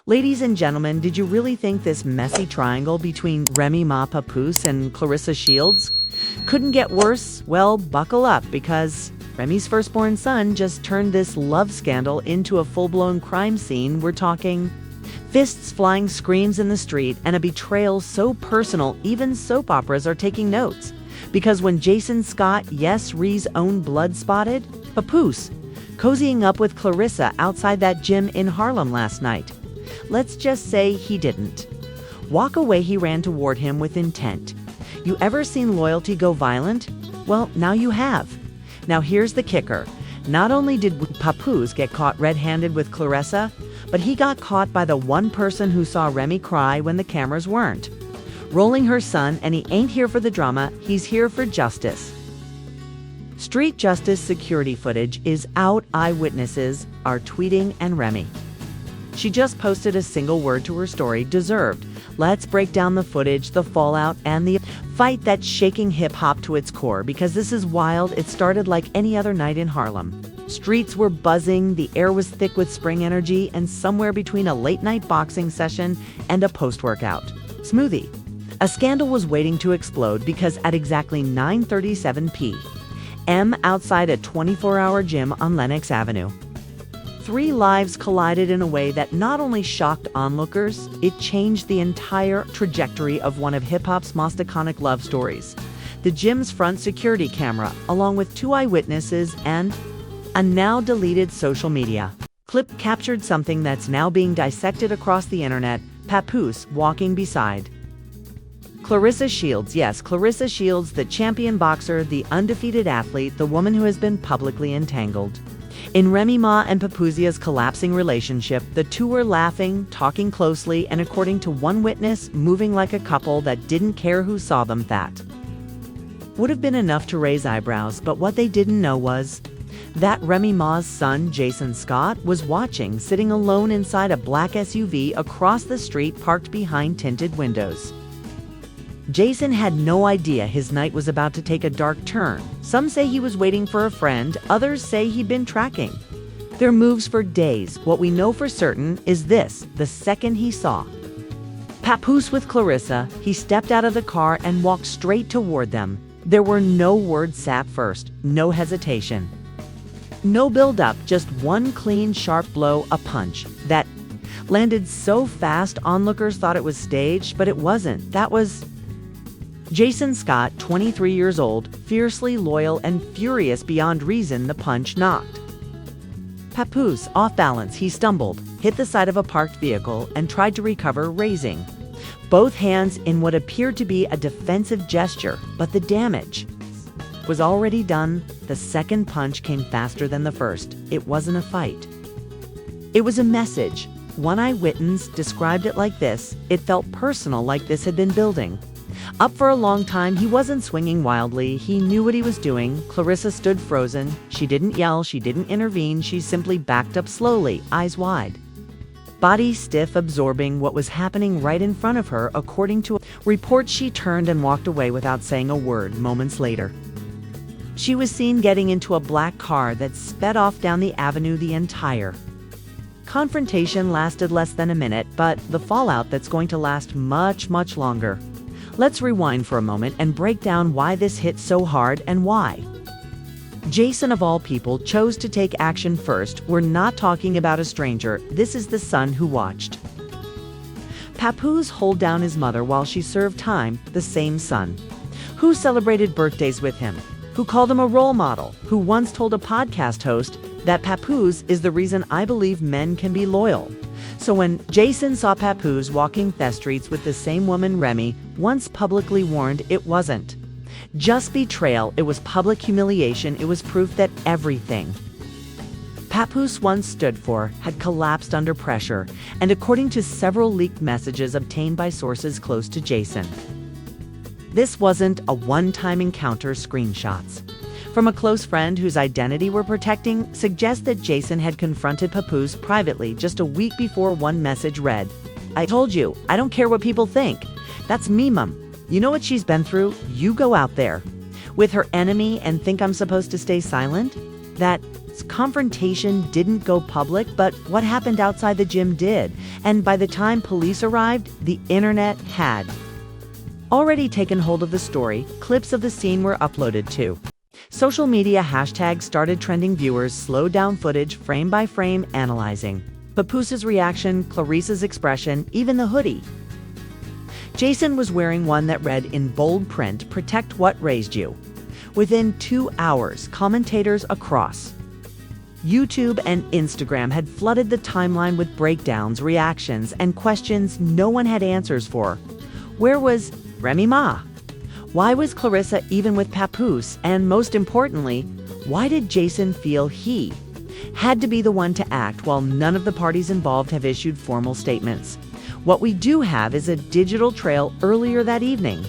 Ladies and gentlemen, did you really think this messy triangle between Remy Ma Papoose and Claressa Shields couldn't get worse? Well, buckle up, because Remy's firstborn son just turned this love scandal into a full-blown crime scene. We're talking fists flying, screams in the street, and a betrayal so personal even soap operas are taking notes. Because when Jason Scott, yes, Rhee's own blood-spotted Papoose, cozying up with Claressa outside that gym in Harlem last night, let's just say he didn't walk away. He ran toward him with intent. You ever seen loyalty go violent? Well, now you have. Now here's the kicker. Not only did Papoose get caught red-handed with Claressa, but he got caught by the one person who saw Remy cry when the cameras weren't, rolling her son, and he ain't here for the drama, he's here for justice. Street justice security footage is out. Eyewitnesses are tweeting, and Remy, she just posted a single word to her story: deserved. Let's break down the footage, the fallout, and the fight that's shaking hip-hop to its core, because this is wild. It started like any other night in Harlem. Streets were buzzing, the air was thick with spring energy, and somewhere between a late-night boxing session and a post-workout smoothie, a scandal was waiting to explode, because at exactly 9:37 p.m. outside a 24-hour gym on Lenox Avenue, three lives collided in a way that not only shocked onlookers, it changed the entire trajectory of one of hip-hop's most iconic love stories. The gym's front security camera, along with two eyewitnesses and a now-deleted social media clip, captured something that's now being dissected across the internet: Papoose walking beside Claressa Shields. Yes, Claressa Shields, the champion boxer, the undefeated athlete, the woman who has been publicly entangled in Remy Ma and Papoose's collapsing relationship. The two were laughing, talking closely, and according to one witness, moving like a couple that didn't care who saw them. That would have been enough to raise eyebrows, but what they didn't know was that Remy Ma's son, Jason Scott, was watching, sitting alone inside a black SUV across the street parked behind tinted windows. Jason had no idea his night was about to take a dark turn. Some say he was waiting for a friend, others say he'd been tracking their moves for days. What we know for certain is this: the second he saw Papoose with Claressa, he stepped out of the car and walked straight toward them. There were no words said first, no hesitation, no build-up, just one clean, sharp blow, a punch that landed so fast onlookers thought it was staged, but it wasn't. That was Jason Scott, 23 years old, fiercely loyal and furious beyond reason. The punch knocked Papoose off balance. He stumbled, hit the side of a parked vehicle, and tried to recover, raising both hands in what appeared to be a defensive gesture, but the damage was already done. The second punch came faster than the first. It wasn't a fight. It was a message. One eyewitness described it like this: it felt personal, like this had been building up for a long time. He wasn't swinging wildly. He knew what he was doing. Claressa stood frozen. She didn't yell. She didn't intervene. She simply backed up slowly, eyes wide, body stiff, absorbing what was happening right in front of her. According to reports, she turned and walked away without saying a word. Moments later, she was seen getting into a black car that sped off down the avenue. The entire confrontation lasted less than a minute, but the fallout that's going to last much, much longer. Let's rewind for a moment and break down why this hit so hard and why Jason, of all people, chose to take action first. We're not talking about a stranger. This is the son who watched Papoose hold down his mother while she served time, the same son who celebrated birthdays with him, who called him a role model, who once told a podcast host that Papoose is the reason I believe men can be loyal. So when Jason saw Papoose walking the streets with the same woman Remy once publicly warned, it wasn't just betrayal, it was public humiliation. It was proof that everything Papoose once stood for had collapsed under pressure, and according to several leaked messages obtained by sources close to Jason, this wasn't a one-time encounter. Screenshots from a close friend whose identity we're protecting suggest that Jason had confronted Papoose privately just a week before. One message read, "I told you, I don't care what people think. That's me, Mom. You know what she's been through? You go out there with her enemy and think I'm supposed to stay silent?" That confrontation didn't go public, but what happened outside the gym did. And by the time police arrived, the internet had already taken hold of the story. Clips of the scene were uploaded too. Social media hashtags started trending. Viewers slowed down footage frame by frame, analyzing Papoose's reaction, Claressa's expression, even the hoodie. Jason was wearing one that read in bold print, "Protect what raised you." Within 2 hours, commentators across YouTube and Instagram had flooded the timeline with breakdowns, reactions, and questions no one had answers for. Where was Remy Ma? Why was Claressa even with Papoose? And most importantly, why did Jason feel he had to be the one to act while none of the parties involved have issued formal statements? What we do have is a digital trail earlier that evening.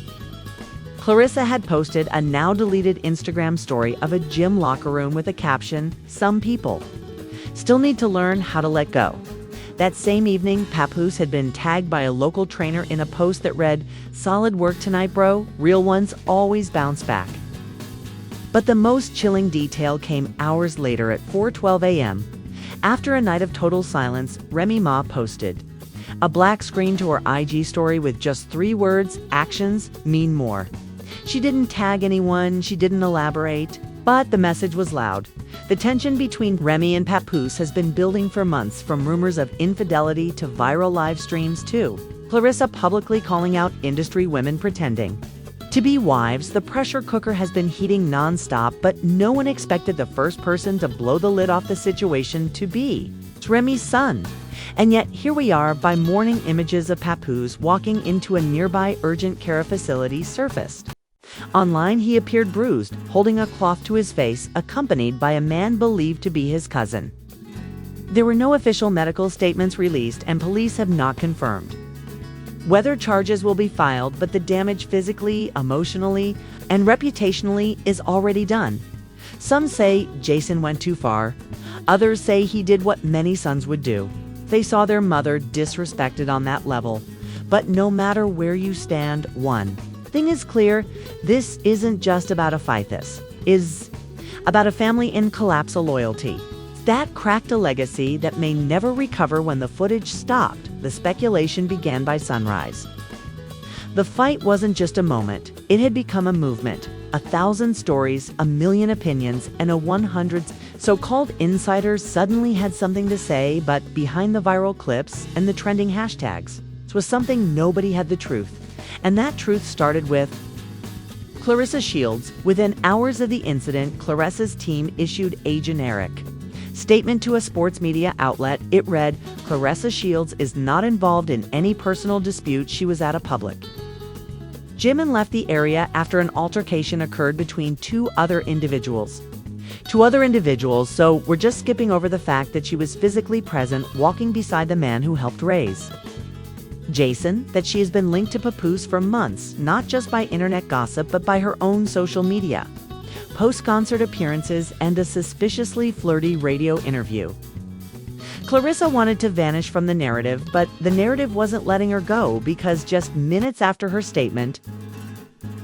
Claressa had posted a now-deleted Instagram story of a gym locker room with a caption, "Some people still need to learn how to let go." That same evening, Papoose had been tagged by a local trainer in a post that read, "Solid work tonight, bro. Real ones always bounce back." But the most chilling detail came hours later at 4:12 a.m. After a night of total silence, Remy Ma posted a black screen to her IG story with just 3 words, "Actions mean more." She didn't tag anyone, she didn't elaborate, but the message was loud. The tension between Remy and Papoose has been building for months, from rumors of infidelity to viral live streams to Claressa publicly calling out industry women pretending to be wives. The pressure cooker has been heating nonstop, but no one expected the first person to blow the lid off the situation to be Remy's son. And yet here we are. By morning, images of Papoose walking into a nearby urgent care facility surfaced. Online, he appeared bruised, holding a cloth to his face, accompanied by a man believed to be his cousin. There were no official medical statements released, and police have not confirmed whether charges will be filed, but the damage physically, emotionally, and reputationally is already done. Some say Jason went too far. Others say he did what many sons would do. They saw their mother disrespected on that level. But no matter where you stand, one thing is clear: this isn't just about a fight. This is about a family in collapse, a loyalty that cracked a legacy that may never recover. When the footage stopped, the speculation began by sunrise. The fight wasn't just a moment, it had become a movement. 1,000 stories, 1,000,000 opinions, and a 100 so-called insiders suddenly had something to say. But behind the viral clips and the trending hashtags was something nobody had: the truth. And that truth started with Claressa Shields. Within hours of the incident, Claressa's team issued a generic statement to a sports media outlet. It read, "Claressa Shields is not involved in any personal dispute. She was at a public gym and left the area after an altercation occurred between two other individuals. So we're just skipping over the fact that she was physically present, walking beside the man who helped raise Jason, that she has been linked to Papoose for months, not just by internet gossip, but by her own social media, post-concert appearances, and a suspiciously flirty radio interview." Claressa wanted to vanish from the narrative, but the narrative wasn't letting her go, because just minutes after her statement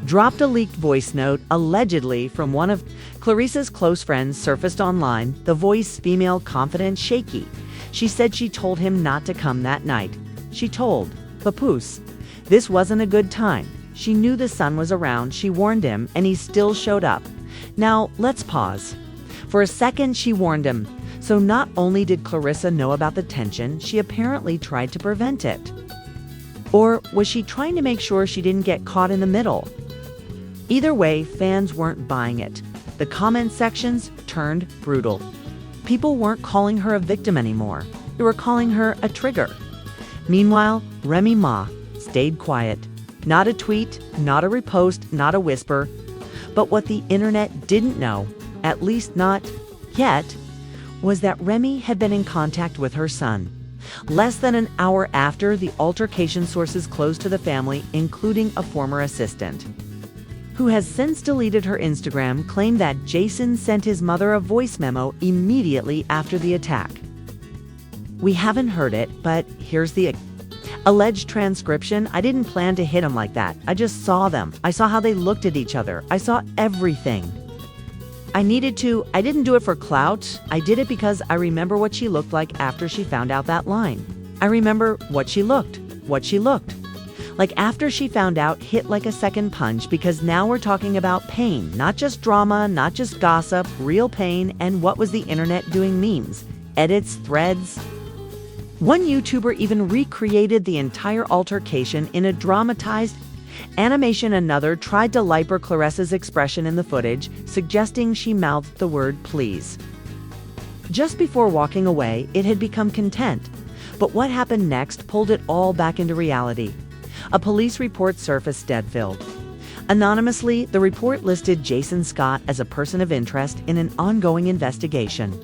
dropped, a leaked voice note, allegedly from one of Claressa's close friends, surfaced online. The voice, female, confident, shaky. She said she told him not to come that night. She told Papoose this wasn't a good time. She knew the son was around, she warned him, and he still showed up. Now, let's pause. For a second, she warned him. So not only did Claressa know about the tension, she apparently tried to prevent it. Or was she trying to make sure she didn't get caught in the middle? Either way, fans weren't buying it. The comment sections turned brutal. People weren't calling her a victim anymore. They were calling her a trigger. Meanwhile, Remy Ma stayed quiet. Not a tweet, not a repost, not a whisper. But what the internet didn't know, at least not yet, was that Remy had been in contact with her son. Less than an hour after the altercation, sources close to the family, including a former assistant, who has since deleted her Instagram, claimed that Jason sent his mother a voice memo immediately after the attack. We haven't heard it, but here's the alleged transcription. "I didn't plan to hit him like that. I just saw them. I saw how they looked at each other. I saw everything. I needed to. I didn't do it for clout. I did it because I remember what she looked like after she found out that line. I remember what she looked. Like after she found out hit like a second punch, because now we're talking about pain, not just drama, not just gossip, real pain. And what was the internet doing? Memes, edits, threads. One YouTuber even recreated the entire altercation in a dramatized animation. Another tried to liper Claressa's expression in the footage, suggesting she mouthed the word please. Just before walking away, it had become content. But what happened next pulled it all back into reality. A police report surfaced dead-filled. Anonymously, the report listed Jason Scott as a person of interest in an ongoing investigation.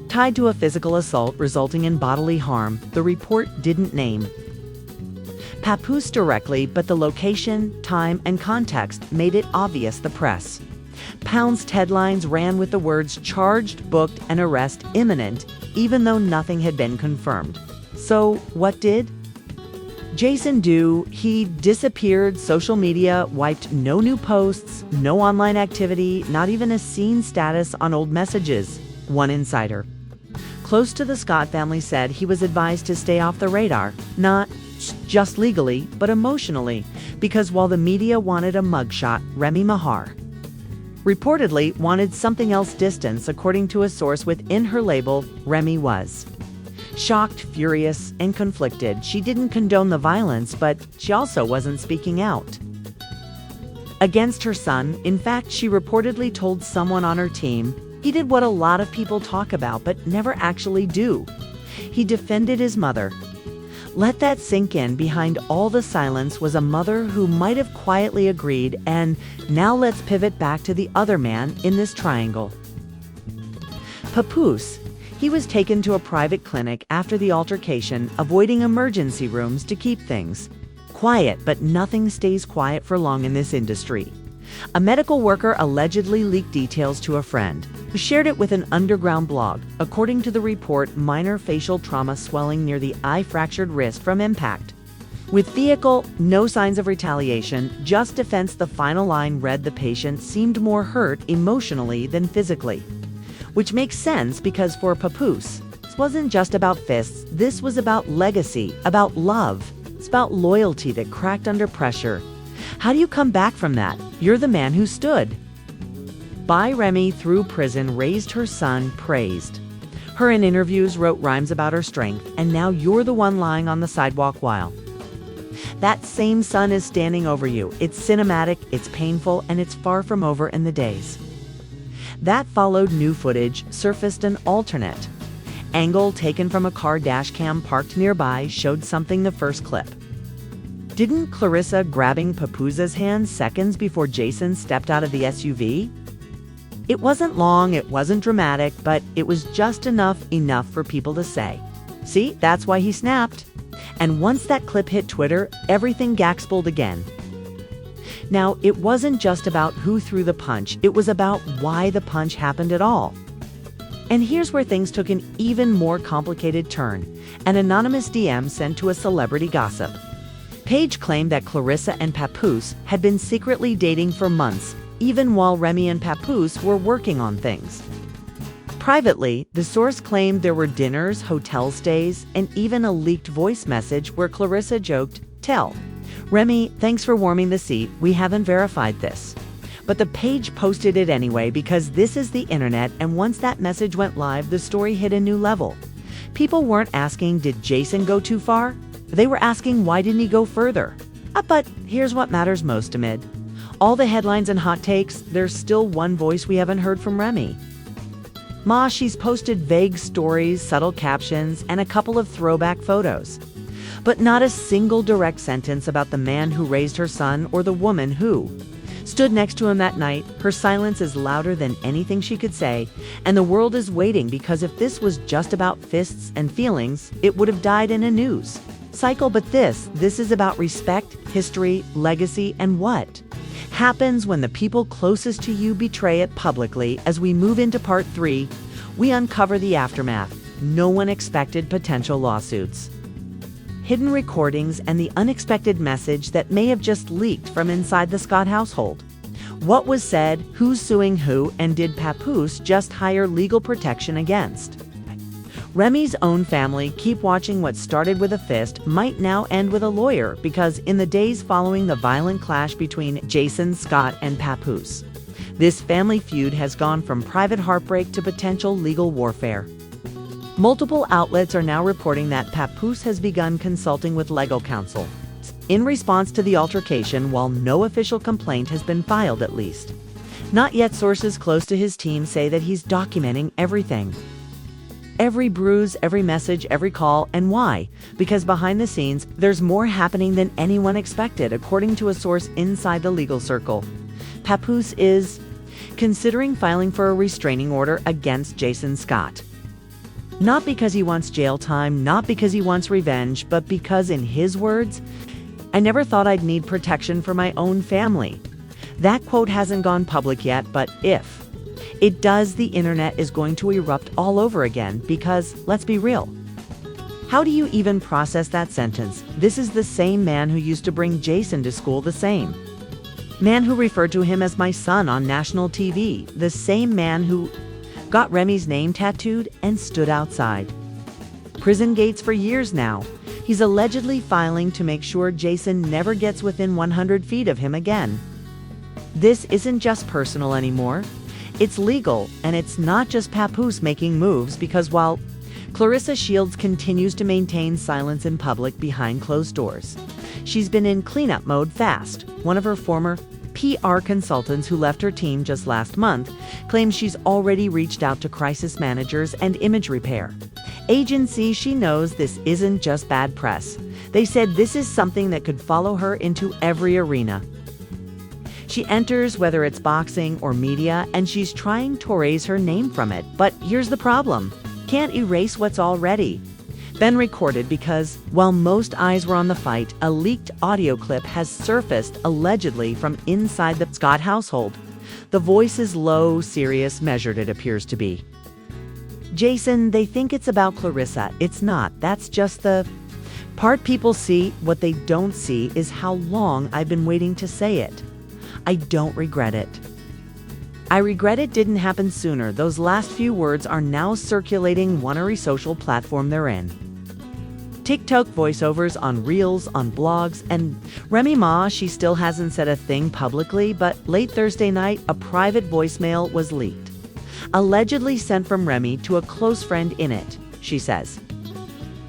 Tied to a physical assault resulting in bodily harm, the report didn't name Papoose directly, but the location, time, and context made it obvious. The press pounced. Headlines ran with the words charged, booked, and arrest imminent, even though nothing had been confirmed. So what did Jason do? He disappeared. Social media wiped. No new posts, no online activity, not even a seen status on old messages. One insider close to the Scott family said he was advised to stay off the radar, not just legally, but emotionally, because while the media wanted a mugshot, Remy reportedly wanted something else. Distance. According to a source within her label, Remy was shocked, furious, and conflicted. She didn't condone the violence, but she also wasn't speaking out against her son. In fact, she reportedly told someone on her team he did what a lot of people talk about but never actually do. He defended his mother. Let that sink in. Behind all the silence was a mother who might have quietly agreed. And now let's pivot back to the other man in this triangle. Papoose. He was taken to a private clinic after the altercation, avoiding emergency rooms to keep things quiet. But nothing stays quiet for long in this industry. A medical worker allegedly leaked details to a friend, who shared it with an underground blog. According to the report, minor facial trauma, swelling near the eye, fractured wrist from impact with vehicle, no signs of retaliation, just defense. The final line read, the patient seemed more hurt emotionally than physically. Which makes sense, because for Papoose, this wasn't just about fists. This was about legacy, about love. It's about loyalty that cracked under pressure. How do you come back from that? You're the man who stood by Remy through prison, raised her son, praised her in interviews, wrote rhymes about her strength, and now you're the one lying on the sidewalk while that same son is standing over you. It's cinematic, it's painful, and it's far from over. In the days that followed, new footage surfaced. An alternate angle taken from a car dash cam parked nearby showed something. The first clip didn't Claressa grabbing Papoose's hand seconds before Jason stepped out of the SUV. It wasn't long, it wasn't dramatic, but it was just enough for people to say, see, that's why he snapped. And once that clip hit Twitter, everything gasped again. Now, it wasn't just about who threw the punch, it was about why the punch happened at all. And here's where things took an even more complicated turn. An anonymous DM sent to a celebrity gossip page claimed that Claressa and Papoose had been secretly dating for months, even while Remy and Papoose were working on things privately. The source claimed there were dinners, hotel stays, and even a leaked voice message where Claressa joked, "Tell Remy, thanks for warming the seat. We haven't verified this." But the page posted it anyway, because this is the internet, and once that message went live, the story hit a new level. People weren't asking, did Jason go too far? They were asking, why didn't he go further? But here's what matters most amid all the headlines and hot takes. There's still one voice we haven't heard from Remy. She's posted vague stories, subtle captions, and a couple of throwback photos. But not a single direct sentence about the man who raised her son or the woman who stood next to him that night. Her silence is louder than anything she could say, and the world is waiting, because if this was just about fists and feelings, it would have died in a news cycle. But this is about respect, history, legacy, and what happens when the people closest to you betray it publicly. As we move into part 3, we uncover the aftermath. No one expected potential lawsuits, hidden recordings, and the unexpected message that may have just leaked from inside the Scott household. What was said, who's suing who, and did Papoose just hire legal protection against? Remy's own family keep watching what started with a fist might now end with a lawyer, because in the days following the violent clash between Jason Scott and Papoose, this family feud has gone from private heartbreak to potential legal warfare. Multiple outlets are now reporting that Papoose has begun consulting with legal counsel in response to the altercation, while no official complaint has been filed at least. Not yet. Sources close to his team say that he's documenting everything. Every bruise, every message, every call, and why? Because behind the scenes, there's more happening than anyone expected, according to a source inside the legal circle. Papoose is considering filing for a restraining order against Jason Scott. Not because he wants jail time, not because he wants revenge, but because, in his words, "I never thought I'd need protection for my own family." That quote hasn't gone public yet, but if it does, the internet is going to erupt all over again, because, let's be real, how do you even process that sentence? This is the same man who used to bring Jason to school, the same man who referred to him as my son on national TV, the same man who got Remy's name tattooed and stood outside prison gates for years now. He's allegedly filing to make sure Jason never gets within 100 feet of him again. This isn't just personal anymore. It's legal, and it's not just Papoose making moves, because while Claressa Shields continues to maintain silence in public behind closed doors, she's been in cleanup mode fast. One of her former PR consultants who left her team just last month claims she's already reached out to crisis managers and image repair agencies. She knows this isn't just bad press. They said this is something that could follow her into every arena she enters, whether it's boxing or media, and she's trying to erase her name from it. But here's the problem: can't erase what's already been recorded, because while most eyes were on the fight, a leaked audio clip has surfaced allegedly from inside the Scott household. The voice is low, serious, measured, it appears to be. "Jason, they think it's about Claressa. It's not. That's just the part people see. What they don't see is how long I've been waiting to say it. I don't regret it. I regret it didn't happen sooner." Those last few words are now circulating whatever social platform they're in. TikTok, voiceovers, on Reels, on blogs, and Remy Ma, she still hasn't said a thing publicly, but late Thursday night, a private voicemail was leaked, allegedly sent from Remy to a close friend. In it, she says,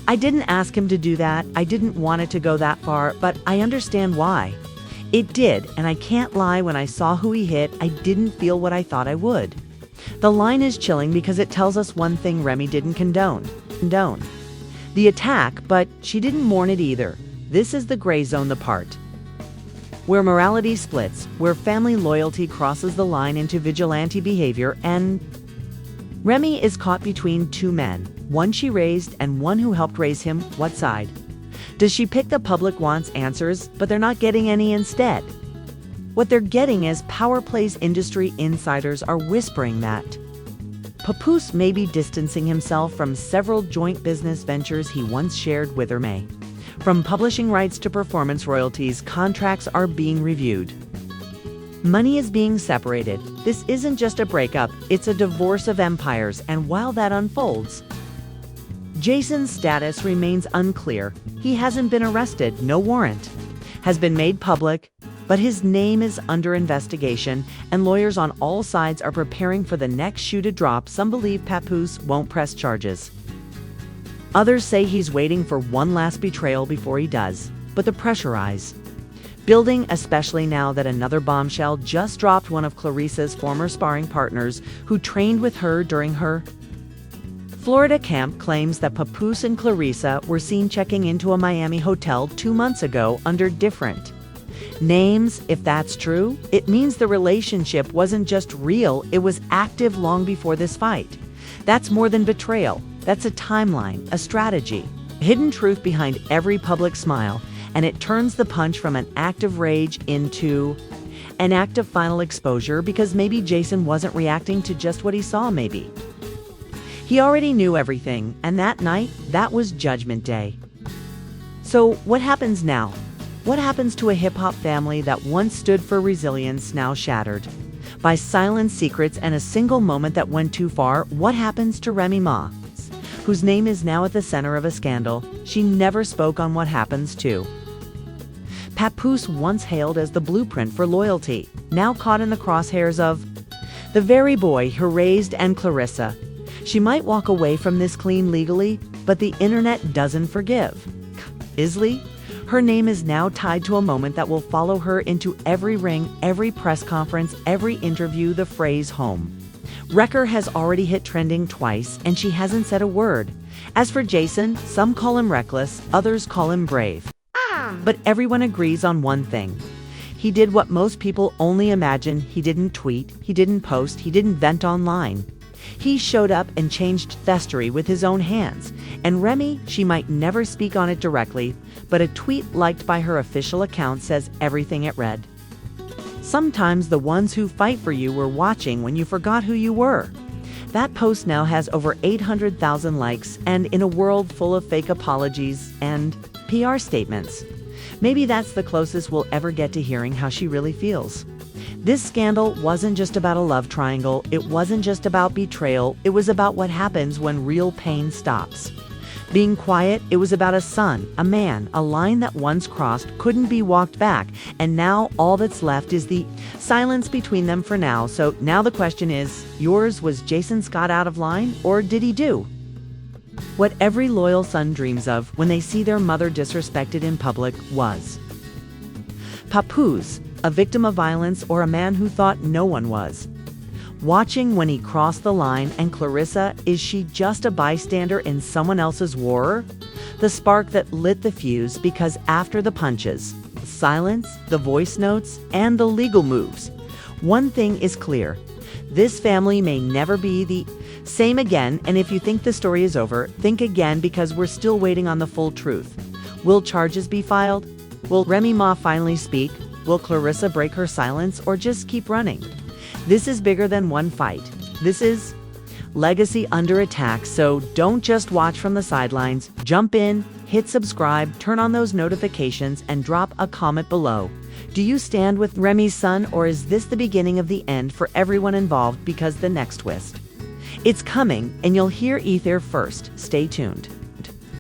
"I didn't ask him to do that. I didn't want it to go that far, but I understand why. It did, and I can't lie, when I saw who he hit, I didn't feel what I thought I would." The line is chilling because it tells us one thing: Remy didn't condone the attack, but she didn't mourn it either. This is the gray zone, the part where morality splits, where family loyalty crosses the line into vigilante behavior, and Remy is caught between two men, one she raised and one who helped raise him. What side does she pick? The public wants answers, but they're not getting any. Instead, what they're getting is power plays. Industry insiders are whispering that Papoose may be distancing himself from several joint business ventures he once shared with Remy. From publishing rights to performance royalties, contracts are being reviewed. Money is being separated. This isn't just a breakup, it's a divorce of empires, and while that unfolds, Jason's status remains unclear. He hasn't been arrested, no warrant has been made public, but his name is under investigation, and lawyers on all sides are preparing for the next shoe to drop. Some believe Papoose won't press charges. Others say he's waiting for one last betrayal before he does. But the pressure is building, especially now that another bombshell just dropped. One of Claressa's former sparring partners, who trained with her during her Florida camp, claims that Papoose and Claressa were seen checking into a Miami hotel 2 months ago under different names. If that's true, it means the relationship wasn't just real, it was active long before this fight. That's more than betrayal. That's a timeline, a strategy, a hidden truth behind every public smile, and it turns the punch from an act of rage into an act of final exposure, because maybe Jason wasn't reacting to just what he saw. Maybe he already knew everything, and that night, that was Judgment Day. So what happens now? What happens to a hip-hop family that once stood for resilience, now shattered? By silent secrets and a single moment that went too far, what happens to Remy Ma, whose name is now at the center of a scandal she never spoke on? What happens to Papoose, once hailed as the blueprint for loyalty, now caught in the crosshairs of the very boy who raised and Claressa. She might walk away from this clean legally, but the internet doesn't forgive. Isly? Her name is now tied to a moment that will follow her into every ring, every press conference, every interview. The phrase home wrecker has already hit trending twice, and she hasn't said a word. As for Jason, some call him reckless, others call him brave. But everyone agrees on one thing. He did what most people only imagine. He didn't tweet, he didn't post, he didn't vent online. He showed up and changed history with his own hands. And Remy, she might never speak on it directly, but a tweet liked by her official account says everything it read. Sometimes the ones who fight for you were watching when you forgot who you were. That post now has over 800,000 likes, and in a world full of fake apologies and PR statements, maybe that's the closest we'll ever get to hearing how she really feels. This scandal wasn't just about a love triangle, it wasn't just about betrayal, it was about what happens when real pain stops. Being quiet, it was about a son, a man, a line that once crossed couldn't be walked back, and now all that's left is the silence between them for now. So now the question is, yours, was Jason Scott out of line, or did he do what every loyal son dreams of when they see their mother disrespected in public? Was Papoose a victim of violence, or a man who thought no one was watching when he crossed the line? And Claressa, is she just a bystander in someone else's war? The spark that lit the fuse, because after the punches, the silence, the voice notes, and the legal moves, one thing is clear: this family may never be the same again. And if you think the story is over, think again, because we're still waiting on the full truth. Will charges be filed? Will Remy Ma finally speak? Will Claressa break her silence, or just keep running? This is bigger than one fight. This is legacy under attack. So don't just watch from the sidelines. Jump in, hit subscribe, turn on those notifications, and drop a comment below. Do you stand with Remy's son, or is this the beginning of the end for everyone involved? Because the next twist, it's coming, and you'll hear it here first. Stay tuned.